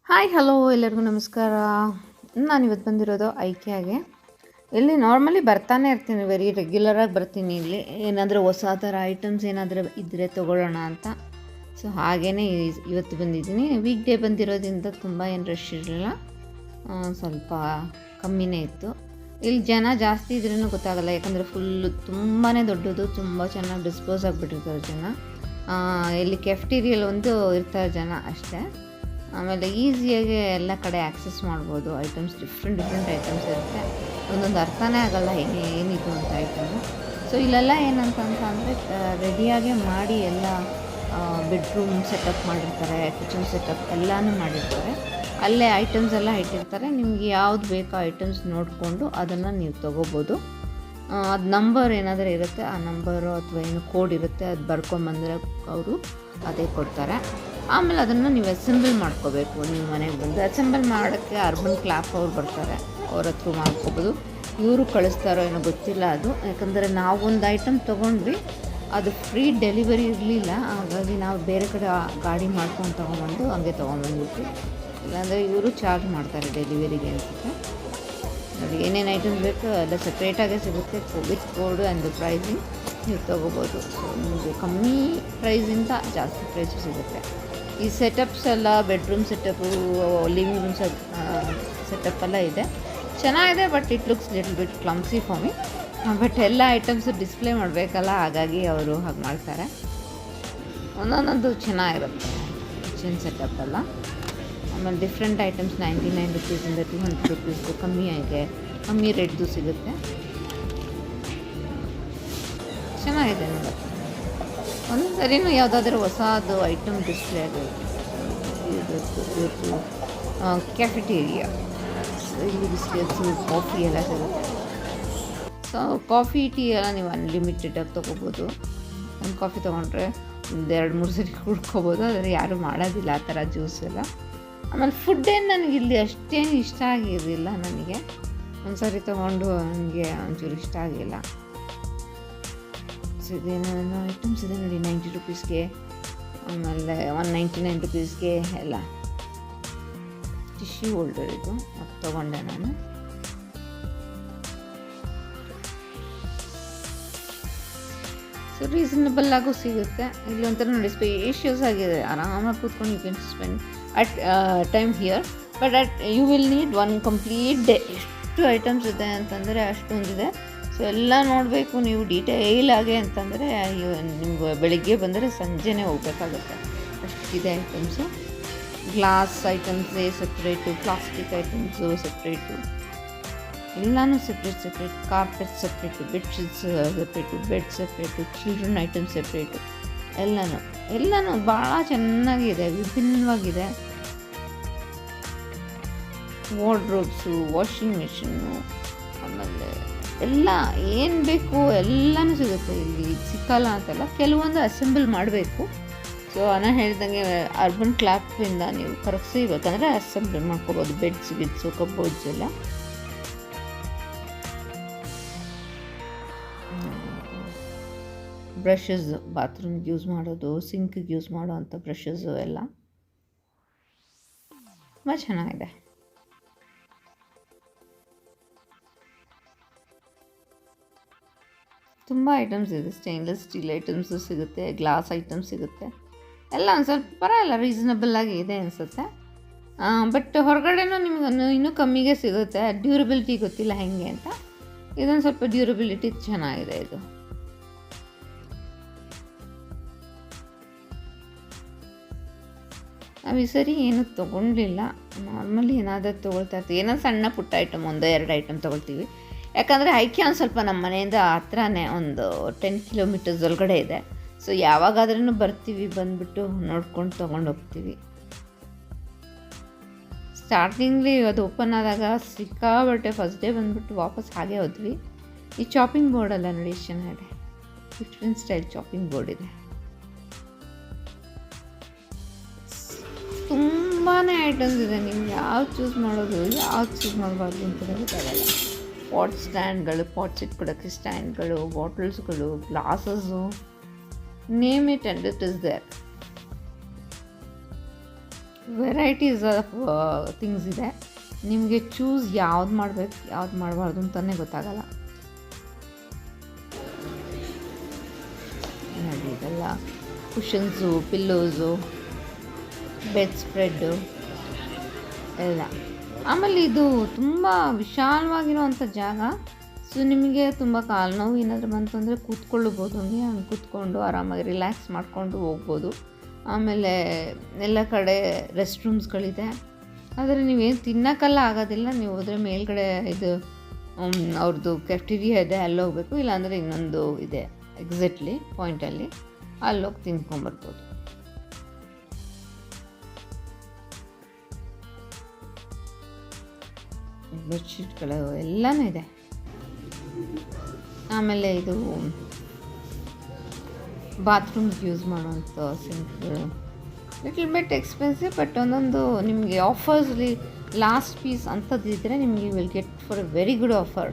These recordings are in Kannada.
ಹಾಯ್ ಹಲೋ ಎಲ್ಲರಿಗೂ ನಮಸ್ಕಾರ. ನಾನಿವತ್ತು ಬಂದಿರೋದು ಐಕ್ಯಾಗೆ. ಇಲ್ಲಿ ನಾರ್ಮಲಿ ಬರ್ತಾನೆ ಇರ್ತೀನಿ, ವೆರಿ ರೆಗ್ಯುಲರಾಗಿ ಬರ್ತೀನಿ. ಇಲ್ಲಿ ಏನಾದರೂ ಹೊಸ ಥರ ಐಟಮ್ಸ್ ಏನಾದರೂ ಇದ್ದರೆ ತೊಗೊಳ್ಳೋಣ ಅಂತ. ಸೊ ಹಾಗೇ ಇವತ್ತು ಬಂದಿದ್ದೀನಿ. ವೀಕ್ ಡೇ ಬಂದಿರೋದ್ರಿಂದ ತುಂಬ ಏನು ರಶ್ ಇರಲಿಲ್ಲ, ಸ್ವಲ್ಪ ಕಮ್ಮಿನೇ ಇತ್ತು. ಇಲ್ಲಿ ಜನ ಜಾಸ್ತಿ ಇದ್ರೂ ಗೊತ್ತಾಗಲ್ಲ, ಯಾಕಂದರೆ ಫುಲ್ಲು ತುಂಬಾ ದೊಡ್ಡದು, ತುಂಬ ಚೆನ್ನಾಗಿ ಡಿಸ್ಪೋಸ್ ಆಗಿಬಿಟ್ಟಿರ್ತಾರೆ ಜನ. ಇಲ್ಲಿ ಕೆಫ್ಟೀರಿಯಲ್ಲಿ ಒಂದು ಇರ್ತಾರೆ ಜನ ಅಷ್ಟೇ. ಆಮೇಲೆ ಈಸಿಯಾಗಿ ಎಲ್ಲ ಕಡೆ ಆ್ಯಕ್ಸೆಸ್ ಮಾಡ್ಬೋದು. ಐಟಮ್ಸ್ ಡಿಫ್ರೆಂಟ್ ಐಟಮ್ಸ್ ಇರುತ್ತೆ, ಒಂದೊಂದು ಅರ್ಥನೇ ಆಗೋಲ್ಲ ಹೇಗೆ ಏನಿದು ಅಂತ ಐಟಮು. ಸೊ ಇಲ್ಲೆಲ್ಲ ಏನಂತಂದರೆ ರೆಡಿಯಾಗೆ ಮಾಡಿ ಎಲ್ಲ ಬೆಡ್ರೂಮ್ ಸೆಟಪ್ ಮಾಡಿರ್ತಾರೆ, ಕಿಚನ್ ಸೆಟಪ್ ಎಲ್ಲನೂ ಮಾಡಿರ್ತಾರೆ. ಅಲ್ಲೇ ಐಟಮ್ಸ್ ಎಲ್ಲ ಇಟ್ಟಿರ್ತಾರೆ. ನಿಮ್ಗೆ ಯಾವ್ದು ಬೇಕೋ ಐಟಮ್ಸ್ ನೋಡಿಕೊಂಡು ಅದನ್ನು ನೀವು ತೊಗೋಬೋದು. ಅದು ನಂಬರ್ ಏನಾದರೂ ಇರುತ್ತೆ, ಆ ನಂಬರು ಅಥವಾ ಏನು ಕೋಡ್ ಇರುತ್ತೆ, ಅದು ಬರ್ಕೊಂಬಂದರೆ ಅವರು ಅದೇ ಕೊಡ್ತಾರೆ. ಆಮೇಲೆ ಅದನ್ನು ನೀವು ಅಸೆಂಬಲ್ ಮಾಡ್ಕೋಬೇಕು. ನೀವು ಮನೆಗೆ ಬಂದು ಅಸೆಂಬಲ್ ಮಾಡೋಕ್ಕೆ ಅರ್ಬನ್ ಕ್ಲಾಪ್ ಅವ್ರು ಬರ್ತಾರೆ, ಅವ್ರ ಹತ್ರ ಮಾಡ್ಕೋಬೋದು. ಇವರು ಕಳಿಸ್ತಾರೋ ಏನೋ ಗೊತ್ತಿಲ್ಲ ಅದು, ಯಾಕಂದರೆ ನಾವೊಂದು ಐಟಮ್ ತೊಗೊಂಡ್ವಿ, ಅದು ಫ್ರೀ ಡೆಲಿವರಿ ಇರಲಿಲ್ಲ. ಹಾಗಾಗಿ ನಾವು ಬೇರೆ ಕಡೆ ಗಾಡಿ ಮಾಡ್ಕೊಂಡು ತೊಗೊಂಬಂದು ಹಂಗೆ ತೊಗೊಂಬಂದ್ಬಿಟ್ಟು, ಇಲ್ಲಾಂದರೆ ಇವರು ಚಾರ್ಜ್ ಮಾಡ್ತಾರೆ ಡೆಲಿವರಿಗೆ ಅನಿಸುತ್ತೆ. ನೋಡಿ ಏನೇನು ಐಟಮ್ಸ್ ಬೇಕು ಎಲ್ಲ ಸಪ್ರೇಟಾಗೇ ಸಿಗುತ್ತೆ, ವಿತ್ ಕೋಡ್ ಆ್ಯಂಡ್ ಪ್ರೈಸಿಂಗ್ ನೀವು ತೊಗೋಬೋದು. ಸೊ ನಿಮಗೆ ಕಮ್ಮಿ ಪ್ರೈಸಿಂದ ಜಾಸ್ತಿ ಪ್ರೈಸು ಸಿಗುತ್ತೆ. ಈ ಸೆಟಪ್ಸ್ ಎಲ್ಲ bedroom setup, living room setup ಎಲ್ಲ ಇದೆ, ಚೆನ್ನಾಗಿದೆ. But it looks little bit clumsy for me. But ಎಲ್ಲ ಐಟಮ್ಸು ಡಿಸ್ಪ್ಲೇ ಮಾಡಬೇಕಲ್ಲ, ಹಾಗಾಗಿ ಅವರು ಹಾಗೆ ಮಾಡ್ತಾರೆ. ಒಂದೊಂದೊಂದು ಚೆನ್ನಾಗಿರುತ್ತೆ ಕಿಚನ್ ಸೆಟಪ್ ಎಲ್ಲ. ಆಮೇಲೆ ಡಿಫ್ರೆಂಟ್ ಐಟಮ್ಸ್ 99 ರುಪೀಸಿಂದ 200 ರುಪೀಸ್ದು ಕಮ್ಮಿ ರೇಟ್ದು ಸಿಗುತ್ತೆ. ಚೆನ್ನಾಗಿದೆ ನೋಡೋಕ್ಕೆ. ಒಂದು ಸರಿನೂ ಯಾವುದಾದ್ರೂ ಹೊಸದು ಐಟಮ್ ಡಿಸ್ಪ್ಲೇ ಆಗಬೇಕು. ಇವತ್ತು ಕ್ಯಾಫೆಟೇರಿಯಾ, ಇಲ್ಲಿ ಬಿಸ್ಕೆಟ್ಸು, ಕಾಫಿ ಎಲ್ಲ ಸಿಗುತ್ತೆ. ಸೊ ಕಾಫಿ ಟೀ ಎಲ್ಲ ನೀವು ಅನ್ಲಿಮಿಟೆಡಾಗಿ ತೊಗೋಬೋದು. ಒಂದು ಕಾಫಿ ತೊಗೊಂಡ್ರೆ ಒಂದು 2-3 ಸರಿ ಕುಡ್ಕೋಬೋದು. ಆದರೆ ಯಾರೂ ಮಾಡೋದಿಲ್ಲ ಆ ಥರ ಜ್ಯೂಸ್ ಎಲ್ಲ. ಆಮೇಲೆ ಫುಡ್ ಏನು ನನಗೆ ಇಲ್ಲಿ ಅಷ್ಟೇನು ಇಷ್ಟ ಆಗಿರಲಿಲ್ಲ. ನನಗೆ ಒಂದು ಸಾರಿ ತೊಗೊಂಡು ನನಗೆ ಒಂಚೂರು ಇಷ್ಟ ಆಗಿಲ್ಲ. ಸೊ ಇದೇನೇನೋ ಐಟಮ್ಸ್ ಇದೆ ನೋಡಿ, 90 ರುಪೀಸ್ಗೆ, ಆಮೇಲೆ 199 ರುಪೀಸ್ಗೆ ಎಲ್ಲ. ಟಿಶ್ಯೂ ಹೋಲ್ಡರ್ ಇದು, ಅದು ತೊಗೊಂಡೆ ನಾನು. ಸೊ ರೀಸನಬಲ್ ಆಗೂ ಸಿಗುತ್ತೆ. ಇಲ್ಲಿ ಒಂಥರ ನೋಡಿ ಸ್ಪೇಷಿಯಸ್ ಆಗಿದೆ, ಆರಾಮಾಗಿ ಕೂತ್ಕೊಂಡು you can spend at time here. But you will need one complete day. ಎಷ್ಟು ಐಟಮ್ಸ್ ಇದೆ ಅಂತಂದರೆ ಅಷ್ಟೊಂದಿದೆ. ಸೊ ಎಲ್ಲ ನೋಡಬೇಕು ನೀವು ಡೀಟೇಲಾಗೆ ಅಂತಂದರೆ ನಿಮ್ಗೆ ಬೆಳಿಗ್ಗೆ ಬಂದರೆ ಸಂಜೆನೇ ಹೋಗ್ಬೇಕಾಗುತ್ತೆ, ಅಷ್ಟಿದೆ ಐಟಮ್ಸು. ಗ್ಲಾಸ್ ಐಟಮ್ಸೇ ಸಪ್ರೇಟು, ಪ್ಲಾಸ್ಟಿಕ್ ಐಟಮ್ಸು ಸಪ್ರೇಟು, ಎಲ್ಲನೂ separate. Carpet separate, bedsheets separate, bed separate, children items separate, ಎಲ್ಲನೂ ಭಾಳ ಚೆನ್ನಾಗಿದೆ, ವಿಭಿನ್ನವಾಗಿದೆ. ವಾರ್ಡ್ರೋಬ್ಸು, ವಾಷಿಂಗ್ ಮಿಷಿನ್ನು, ಆಮೇಲೆ ಎಲ್ಲ ಏನು ಬೇಕು ಎಲ್ಲನೂ ಸಿಗುತ್ತೆ ಇಲ್ಲಿ. ಸಿಕ್ಕಲ್ಲ ಅಂತಲ್ಲ, ಕೆಲವೊಂದು ಅಸೆಂಬಲ್ ಮಾಡಬೇಕು. ಸೊ ನಾನು ಹೇಳ್ದಂಗೆ ಅರ್ಬನ್ ಕ್ಲಾಪಿಂದ ನೀವು ಕರಗಿಸಿಬೇಕಂದ್ರೆ ಅಸೆಂಬಲ್ ಮಾಡ್ಕೋಬೋದು. ಬೆಡ್ಸ್ ಕಬೋರ್ಡ್ಸ್ ಎಲ್ಲ. ಬ್ರಷಸ್, ಬಾತ್ರೂಮ್ಗೆ ಯೂಸ್ ಮಾಡೋದು, ಸಿಂಕಿಗೆ ಯೂಸ್ ಮಾಡೋ ಅಂಥ ಬ್ರಷಸ್ಸು ಎಲ್ಲ ತುಂಬ ಚೆನ್ನಾಗಿದೆ. ತುಂಬ ಐಟಮ್ಸ್ ಇದೆ. ಸ್ಟೇನ್ಲೆಸ್ ಸ್ಟೀಲ್ ಐಟಮ್ಸು ಸಿಗುತ್ತೆ, ಗ್ಲಾಸ್ ಐಟಮ್ಸ್ ಸಿಗುತ್ತೆ. ಎಲ್ಲ ಒಂದು ಸ್ವಲ್ಪ ಪರವಾಗಿಲ್ಲ, ರೀಸನಬಲ್ ಆಗಿ ಇದೆ ಅನಿಸುತ್ತೆ. ಬಟ್ ಹೊರಗಡೆನೂ ನಿಮ್ಗೆ ಇನ್ನೂ ಕಮ್ಮಿಗೆ ಸಿಗುತ್ತೆ. ಡ್ಯೂರಬಿಲಿಟಿ ಗೊತ್ತಿಲ್ಲ ಹೇಗೆ ಅಂತ. ಇದೊಂದು ಸ್ವಲ್ಪ ಡ್ಯೂರಬಿಲಿಟಿ ಚೆನ್ನಾಗಿದೆ ಇದು. ನಾವು ಈ ಸರಿ ಏನೂ ತೊಗೊಂಡಿಲ್ಲ. ನಾರ್ಮಲಿ ಏನಾದರೂ ತೊಗೊಳ್ತಾ ಇರ್ತೀವಿ, ಏನೋ ಸಣ್ಣ ಪುಟ್ಟ ಐಟಮ್ 1-2 ಐಟಮ್ ತೊಗೊಳ್ತೀವಿ. ಯಾಕಂದರೆ ಐಕ್ಯ ಒಂದು ಸ್ವಲ್ಪ ನಮ್ಮ ಮನೆಯಿಂದ ಹತ್ರನೇ, ಒಂದು 10 ಕಿಲೋಮೀಟರ್ಸ್ ಒಳಗಡೆ ಇದೆ. ಸೊ ಯಾವಾಗಾದ್ರೂ ಬರ್ತೀವಿ, ಬಂದುಬಿಟ್ಟು ನೋಡ್ಕೊಂಡು ತೊಗೊಂಡೋಗ್ತೀವಿ. ಸ್ಟಾರ್ಟಿಂಗ್ಲಿ ಅದು ಓಪನ್ ಆದಾಗ ಸಿಕ್ಕಾಬಟ್ಟೆ ಫಸ್ಟ್ ಡೇ ಬಂದುಬಿಟ್ಟು ವಾಪಸ್ ಹಾಗೆ ಹೋದ್ವಿ. ಈ ಚಾಪಿಂಗ್ ಬೋರ್ಡೆಲ್ಲ ನೋಡಿ ಎಷ್ಟು ಚೆನ್ನಾಗಿದೆ, ಡಿಫ್ರೆಂಟ್ ಸ್ಟೈಲ್ ಚಾಪಿಂಗ್ ಬೋರ್ಡ್ ಇದೆ. ತುಂಬಾ ಐಟಮ್ಸ್ ಇದೆ, ನಿಮ್ಗೆ ಯಾವ್ದು ಚೂಸ್ ಮಾಡೋದು, ಯಾವ್ದು ಚೂಸ್ ಮಾಡಬಾರ್ದು ಅಂತ ಗೊತ್ತಾಗಲ್ಲ. ಪಾಟ್ ಸ್ಟ್ಯಾಂಡ್ಗಳು, ಪಾಟ್ಸ್ ಇಟ್ಕೊಡೋಕ್ಕೆ ಸ್ಟ್ಯಾಂಡ್ಗಳು, ಬಾಟಲ್ಸ್ಗಳು, glasses, name it and it is there. Varieties of things ಇದೆ. ನಿಮಗೆ ಚೂಸ್ ಯಾವ್ದು ಮಾಡಬೇಕು ಯಾವ್ದು ಮಾಡಬಾರ್ದು ಅಂತಲೇ ಗೊತ್ತಾಗಲ್ಲ. ನೋಡಿ ಇದೆಲ್ಲ ಕುಷನ್ಸು, ಪಿಲ್ಲೋಸು, ಬೆಡ್ ಸ್ಪ್ರೆಡ್ಡು ಎಲ್ಲ. ಆಮೇಲೆ ಇದು ತುಂಬ ವಿಶಾಲವಾಗಿರೋವಂಥ ಜಾಗ. ಸೊ ನಿಮಗೆ ತುಂಬ ಕಾಲು ನೋವು ಏನಾದರೂ ಬಂತು ಅಂದರೆ ಕೂತ್ಕೊಳ್ಳಬೋದು, ಹಂಗೆ ಕೂತ್ಕೊಂಡು ಆರಾಮಾಗಿ ರಿಲ್ಯಾಕ್ಸ್ ಮಾಡಿಕೊಂಡು ಹೋಗ್ಬೋದು. ಆಮೇಲೆ ಎಲ್ಲ ಕಡೆ ರೆಸ್ಟ್ ರೂಮ್ಸ್ಗಳಿದೆ. ಆದರೆ ನೀವೇನು ತಿನ್ನೋಕ್ಕೆಲ್ಲ ಆಗೋದಿಲ್ಲ. ನೀವು ಹೋದರೆ ಮೇಲ್ಗಡೆ ಇದು ಅವ್ರದ್ದು ಕೆಫ್ಟೀರಿಯಾ ಇದೆ, ಅಲ್ಲಿ ಹೋಗಬೇಕು. ಇಲ್ಲಾಂದರೆ ಇನ್ನೊಂದು ಇದೆ ಎಕ್ಸಾಕ್ಟ್ಲಿ ಪಾಯಿಂಟಲ್ಲಿ, ಅಲ್ಲೋಗಿ ತಿನ್ಕೊಂಬರ್ಬೋದು. ಬೆಡ್ಶೀಟ್ಗಳು ಎಲ್ಲನೂ ಇದೆ. ಆಮೇಲೆ ಇದು ಬಾತ್ರೂಮ್ಗೆ ಯೂಸ್ ಮಾಡೋವಂಥ ಸಿಂಕ್ಗಳು ಲಿಟಲ್ ಬಿಟ್ ಎಕ್ಸ್ಪೆನ್ಸಿವ್, ಬಟ್ ಒಂದೊಂದು ನಿಮಗೆ ಆಫರ್ಸ್ಲಿ ಲಾಸ್ಟ್ ಪೀಸ್ ಅಂಥದ್ದಿದ್ದರೆ ನಿಮಗೆ will get for a very good offer.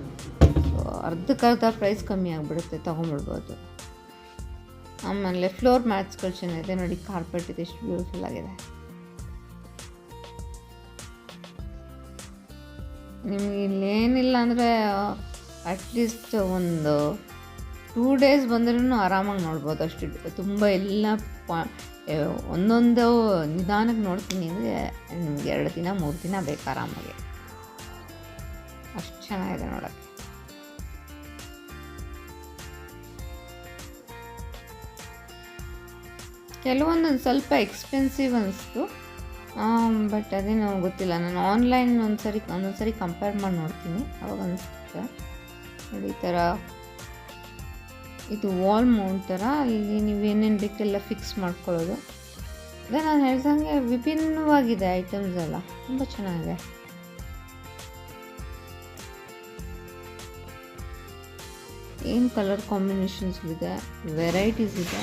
So ಅರ್ಧಕ್ಕರ್ಧ ಪ್ರೈಸ್ ಕಮ್ಮಿ ಆಗಿಬಿಡುತ್ತೆ, ತೊಗೊಂಬಿಡ್ಬೋದು. ಆಮೇಲೆ ಫ್ಲೋರ್ ಮ್ಯಾಟ್ಸ್ಗಳು ಚೆನ್ನಾಗಿದೆ ನೋಡಿ, ಕಾರ್ಪೆಟ್ ಇದೆ, ಎಷ್ಟು ಬ್ಯೂಟಿಫುಲ್ ಆಗಿದೆ. ನಿಮಗೆ ಇಲ್ಲೇನಿಲ್ಲ ಅಂದರೆ ಅಟ್ಲೀಸ್ಟ್ ಒಂದು 2 days ಬಂದ್ರೂ ಆರಾಮಾಗಿ ನೋಡ್ಬೋದು. ಅಷ್ಟು ತುಂಬ ಎಲ್ಲ ಒಂದೊಂದು ನಿಧಾನಕ್ಕೆ ನೋಡ್ತೀನಿ ಅಂದರೆ ನಿಮಗೆ 2 ದಿನ 3 ದಿನ ಬೇಕು ಆರಾಮಾಗಿ. ಅಷ್ಟು ಚೆನ್ನಾಗಿದೆ ನೋಡೋಕ್ಕೆ. ಕೆಲವೊಂದೊಂದು ಸ್ವಲ್ಪ ಎಕ್ಸ್ಪೆನ್ಸಿವ್ ಅನಿಸ್ತು, ಬಟ್ ಅದೇನೋ ಗೊತ್ತಿಲ್ಲ. ನಾನು ಆನ್ಲೈನ್ ಒಂದೊಂದು ಸರಿ ಕಂಪೇರ್ ಮಾಡಿ ನೋಡ್ತೀನಿ, ಅವಾಗ ಅನಿಸುತ್ತೆ. ನೋಡಿ ಈ ಥರ ಇದು ವಾಲ್ ಮೌಂಟ್ ಥರ, ಅಲ್ಲಿ ನೀವೇನೇನು ಬೇಕೆಲ್ಲ ಫಿಕ್ಸ್ ಮಾಡ್ಕೊಳ್ಳೋದು. ಅದೇ ನಾನು ಹೇಳ್ದಂಗೆ ವಿಭಿನ್ನವಾಗಿದೆ ಐಟಮ್ಸ್ ಎಲ್ಲ, ತುಂಬ ಚೆನ್ನಾಗಿದೆ. ಏನು ಕಲರ್ ಕಾಂಬಿನೇಷನ್ಸ್ಗಳಿದೆ, ವೆರೈಟೀಸ್ ಇದೆ.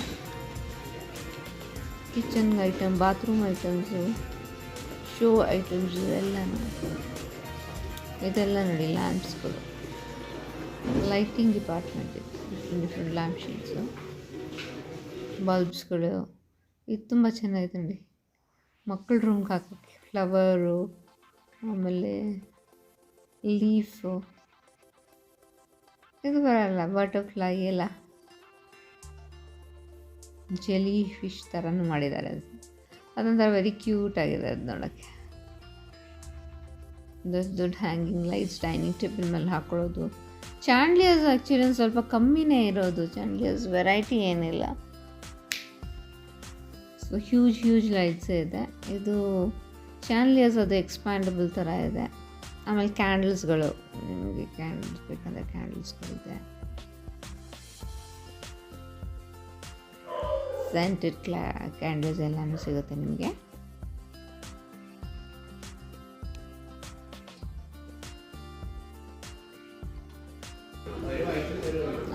Kitchen item, bathroom items, show items ಎಲ್ಲನೂ ಇದೆಲ್ಲ ನೋಡಿ. ಲ್ಯಾಂಪ್ಸ್ಗಳು, ಲೈಟಿಂಗ್ ಡಿಪಾರ್ಟ್ಮೆಂಟ್ ಇದೆ, ಡಿಫ್ರೆಂಟ್ ಲ್ಯಾಂಪ್ ಶೀಟ್ಸು, ಬಲ್ಬ್ಸ್ಗಳು. ಇದು ತುಂಬ ಚೆನ್ನಾಗಿದೆ ನೋಡಿ, ಮಕ್ಕಳ ರೂಮ್ಗೆ ಹಾಕೋಕ್ಕೆ ಫ್ಲವರು, ಆಮೇಲೆ ಲೀಫು. ಇದು ಬರಲ್ಲ, ಬಟರ್ಫ್ಲೈ ಎಲ್ಲ ಜೆಲಿ ಫಿಶ್ ಥರನೂ ಮಾಡಿದ್ದಾರೆ. ಅದೊಂಥರ ವೆರಿ ಕ್ಯೂಟ್ ಆಗಿದೆ ಅದು ನೋಡೋಕ್ಕೆ. ದೊಡ್ಡ ಹ್ಯಾಂಗಿಂಗ್ ಲೈಟ್ಸ್ ಡೈನಿಂಗ್ ಟೇಬಲ್ ಮೇಲೆ ಹಾಕೊಳ್ಳೋದು. ಚಾಂಡ್ಲಿಯರ್ಸ್ ಆ್ಯಕ್ಚುಲಿ ಒಂದು ಸ್ವಲ್ಪ ಕಮ್ಮಿನೇ ಇರೋದು, ಚಾಂಡ್ಲಿಯರ್ಸ್ ವೆರೈಟಿ ಏನಿಲ್ಲ. ಸೊ ಹ್ಯೂಜ್ ಲೈಟ್ಸೇ ಇದೆ. ಇದು ಚಾಂಡ್ಲಿಯರ್ಸ್, ಅದು ಎಕ್ಸ್ಪ್ಯಾಂಡಬಲ್ ಥರ ಇದೆ. ಆಮೇಲೆ ಕ್ಯಾಂಡಲ್ಸ್ಗಳು, ನಿಮಗೆ ಕ್ಯಾಂಡಲ್ಸ್ ಬೇಕಂದರೆ ಕ್ಯಾಂಡಲ್ಸ್ಗಳಿದೆ. ಸೆಂಟೆಡ್ ಕ್ಯಾಂಡಲ್ಸ್ ಎಲ್ಲನೂ ಸಿಗುತ್ತೆ ನಿಮಗೆ.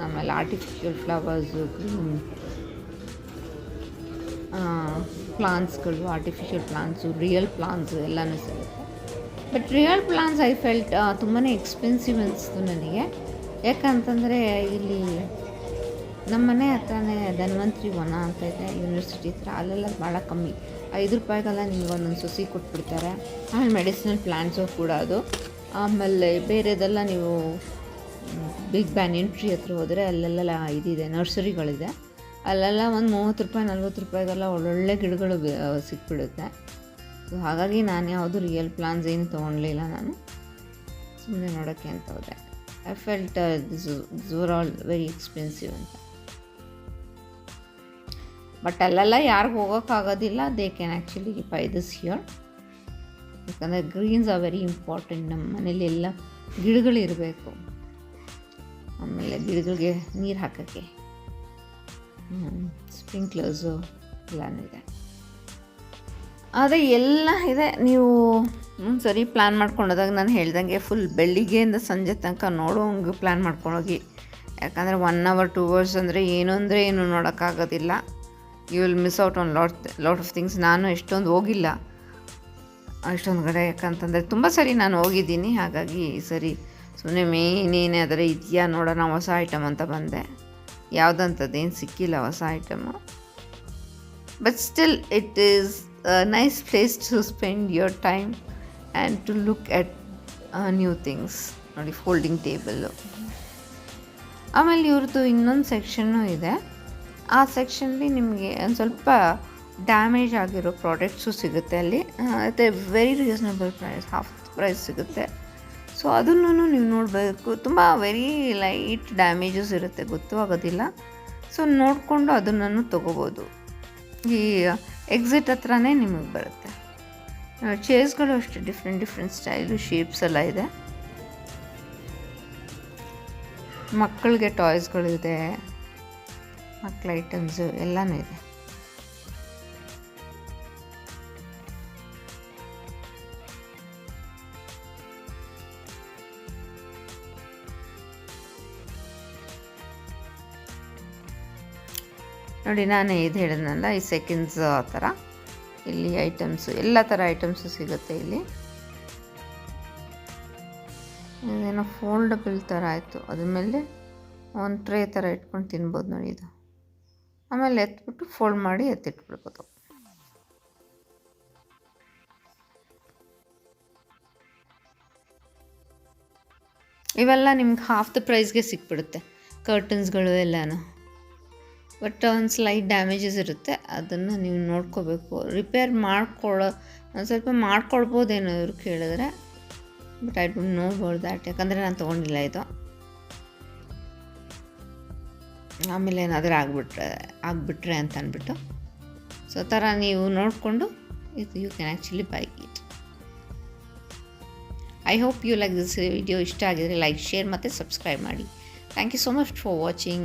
ಆಮೇಲೆ ಆರ್ಟಿಫಿಷಿಯಲ್ ಫ್ಲವರ್ಸು, ಪ್ಲಾಂಟ್ಸ್ಗಳು, ಆರ್ಟಿಫಿಷಿಯಲ್ ಪ್ಲಾಂಟ್ಸು, ರಿಯಲ್ ಪ್ಲಾಂಟ್ಸು ಎಲ್ಲನೂ ಸಿಗುತ್ತೆ. But real plants I felt ತುಂಬಾ ಎಕ್ಸ್ಪೆನ್ಸಿವ್ ಅನಿಸ್ತು ನನಗೆ. ಯಾಕಂತಂದರೆ ಇಲ್ಲಿ ನಮ್ಮ ಮನೆ ಹತ್ರನೇ ಧನ್ವಂತರಿ ವನ ಅಂತ ಇದೆ, ಯೂನಿವರ್ಸಿಟಿ ಹತ್ರ. ಅಲ್ಲೆಲ್ಲ ಭಾಳ ಕಮ್ಮಿ, 5 ರೂಪಾಯಿಗೆಲ್ಲ ನಿಮ್ಗೆ ಒಂದೊಂದು ಸಸಿ ಕೊಟ್ಬಿಡ್ತಾರೆ. ಆಮೇಲೆ ಮೆಡಿಸಿನಲ್ ಪ್ಲ್ಯಾಂಟ್ಸು ಕೂಡ ಅದು. ಆಮೇಲೆ ಬೇರೆದೆಲ್ಲ ನೀವು ಬಿಗ್ ಬ್ಯಾನಿಯನ್ ಟ್ರೀ ಹತ್ರ ಹೋದರೆ ಅಲ್ಲೆಲ್ಲ ಇದಿದೆ, ನರ್ಸರಿಗಳಿದೆ. ಅಲ್ಲೆಲ್ಲ ಒಂದು 30 ರೂಪಾಯಿ 40 ರೂಪಾಯಿಗೆಲ್ಲ ಒಳ್ಳೊಳ್ಳೆ ಗಿಡಗಳು ಸಿಕ್ಬಿಡುತ್ತೆ. ಸೊ ಹಾಗಾಗಿ ನಾನು ಯಾವುದು ರಿಯಲ್ ಪ್ಲಾನ್ಸ್ ಏನು ತೊಗೊಳ್ಲಿಲ್ಲ, ನಾನು ಸುಮ್ಮನೆ ನೋಡೋಕ್ಕೆ ಅಂತ ಹೋದೆ. I felt this were all very expensive ಅಂತ. ಬಟ್ ಅಲ್ಲೆಲ್ಲ ಯಾರಿಗೂ ಹೋಗೋಕ್ಕಾಗೋದಿಲ್ಲ, they can actually buy this here. ಯಾಕಂದರೆ ಗ್ರೀನ್ಸ್ ಆರ್ ವೆರಿ ಇಂಪಾರ್ಟೆಂಟ್. ನಮ್ಮ ಮನೇಲಿ ಎಲ್ಲ ಗಿಡಗಳಿರಬೇಕು. ಆಮೇಲೆ ಗಿಡಗಳಿಗೆ ನೀರು ಹಾಕೋಕ್ಕೆ ಸ್ಪ್ರಿಂಕ್ಲರ್ಸು ಎಲ್ಲನೂ ಇದೆ. ಆದರೆ ಎಲ್ಲ ಇದೆ. ನೀವು ಸರಿ ಪ್ಲ್ಯಾನ್ ಮಾಡ್ಕೊಂಡೋದಾಗ ನಾನು ಹೇಳ್ದಂಗೆ ಫುಲ್ ಬೆಳಿಗ್ಗೆಯಿಂದ ಸಂಜೆ ತನಕ ನೋಡೋಂಗೆ ಪ್ಲ್ಯಾನ್ ಮಾಡ್ಕೊಂಡೋಗಿ. ಯಾಕಂದರೆ 1 hour 2 hours ಅಂದರೆ ಏನು ನೋಡೋಕ್ಕಾಗೋದಿಲ್ಲ. You will miss out on lot of things. ನಾನು ಎಷ್ಟೊಂದು ಹೋಗಿಲ್ಲ ಅಷ್ಟೊಂದು ಕಡೆ, ಯಾಕಂತಂದರೆ ತುಂಬ ಸರಿ ನಾನು ಹೋಗಿದ್ದೀನಿ. ಹಾಗಾಗಿ ಸರಿ ಸುಮ್ಮನೆ ಮೇನೇನೇ ಆದರೆ ಇದೆಯಾ ನೋಡೋಣ ಹೊಸ ಐಟಮ್ ಅಂತ ಬಂದೆ. ಯಾವುದಂಥದ್ದೇನು ಸಿಕ್ಕಿಲ್ಲ ಹೊಸ item. But still it is nice place to spend your time and to look at new things. ನೋಡಿ ಫೋಲ್ಡಿಂಗ್ ಟೇಬಲ್ಲು. ಆಮೇಲೆ ಇವ್ರದ್ದು ಇನ್ನೊಂದು ಸೆಕ್ಷನ್ನು ಇದೆ. ಆ ಸೆಕ್ಷನ್ಲಿ ನಿಮಗೆ ಒಂದು ಸ್ವಲ್ಪ ಡ್ಯಾಮೇಜ್ ಆಗಿರೋ ಪ್ರಾಡಕ್ಟ್ಸು ಸಿಗುತ್ತೆ ಅಲ್ಲಿ. ಮತ್ತು very reasonable price, half price ಸಿಗುತ್ತೆ. ಸೊ ಅದನ್ನು ನೀವು ನೋಡಬೇಕು. ತುಂಬ ವೆರಿ ಲೈಟ್ ಡ್ಯಾಮೇಜಸ್ ಇರುತ್ತೆ, ಗೊತ್ತೂ ಆಗೋದಿಲ್ಲ. ಸೊ ನೋಡಿಕೊಂಡು ಅದನ್ನು ತೊಗೋಬೋದು. ಈ ಎಕ್ಸಿಟ್ ಹತ್ರನೇ ನಿಮಗೆ ಬರುತ್ತೆ. ಚೇರ್ಸ್ಗಳು ಅಷ್ಟೇ ಡಿಫ್ರೆಂಟ್ ಸ್ಟೈಲು, ಶೇಪ್ಸ್ ಎಲ್ಲ ಇದೆ. ಮಕ್ಕಳಿಗೆ ಟಾಯ್ಸ್ಗಳಿದೆ, ಮಕ್ಕಳ ಐಟಮ್ಸು ಎಲ್ಲನೂ ಇದೆ. ನೋಡಿ, ನಾನು ಇದು ಹೇಳಿದ್ನಲ್ಲ, ಈ ಸೆಕೆಂಡ್ಸ್ ಆ ಥರ ಇಲ್ಲಿ ಐಟಮ್ಸು, ಎಲ್ಲ ಥರ ಐಟಮ್ಸು ಸಿಗುತ್ತೆ ಇಲ್ಲಿ. ಇದೇನೋ ಫೋಲ್ಡಬಲ್ ಥರ ಆಯಿತು. ಅದ್ರ ಮೇಲೆ ಒಂದು ಟ್ರೇ ಥರ ಇಟ್ಕೊಂಡು ತಿನ್ಬೋದು ನೋಡಿ ಇದು. ಆಮೇಲೆ ಎತ್ಬಿಟ್ಟು ಫೋಲ್ಡ್ ಮಾಡಿ ಎತ್ತಿಟ್ಬಿಡ್ಬೋದು. ಇವೆಲ್ಲ ನಿಮ್ಗೆ ಹಾಫ್ ದ ಪ್ರೈಸ್ಗೆ ಸಿಕ್ಬಿಡುತ್ತೆ, ಕರ್ಟನ್ಸ್ಗಳು ಎಲ್ಲನೂ. ಬಟ್ ಒಂದು ಸ್ಲೈಟ್ ಡ್ಯಾಮೇಜಸ್ ಇರುತ್ತೆ, ಅದನ್ನು ನೀವು ನೋಡ್ಕೋಬೇಕು. ರಿಪೇರ್ ಒಂದು ಸ್ವಲ್ಪ ಮಾಡ್ಕೊಳ್ಬೋದೇನೋ ಇವ್ರು ಕೇಳಿದ್ರೆ. But I don't know about that, ಯಾಕಂದರೆ ನಾನು ತೊಗೊಂಡಿಲ್ಲ ಇದು. ಆಮೇಲೆ ಏನಾದರೂ ಆಗಿಬಿಟ್ರೆ ಅಂತ ಅಂದ್ಬಿಟ್ಟು. ಸೊ ಆ ಥರ ನೀವು ನೋಡಿಕೊಂಡು ಇದು you can actually buy it. I hope you like this video. ಇಷ್ಟ ಆಗಿದರೆ ಲೈಕ್, ಶೇರ್ ಮತ್ತು ಸಬ್ಸ್ಕ್ರೈಬ್ ಮಾಡಿ. Thank you so much for watching.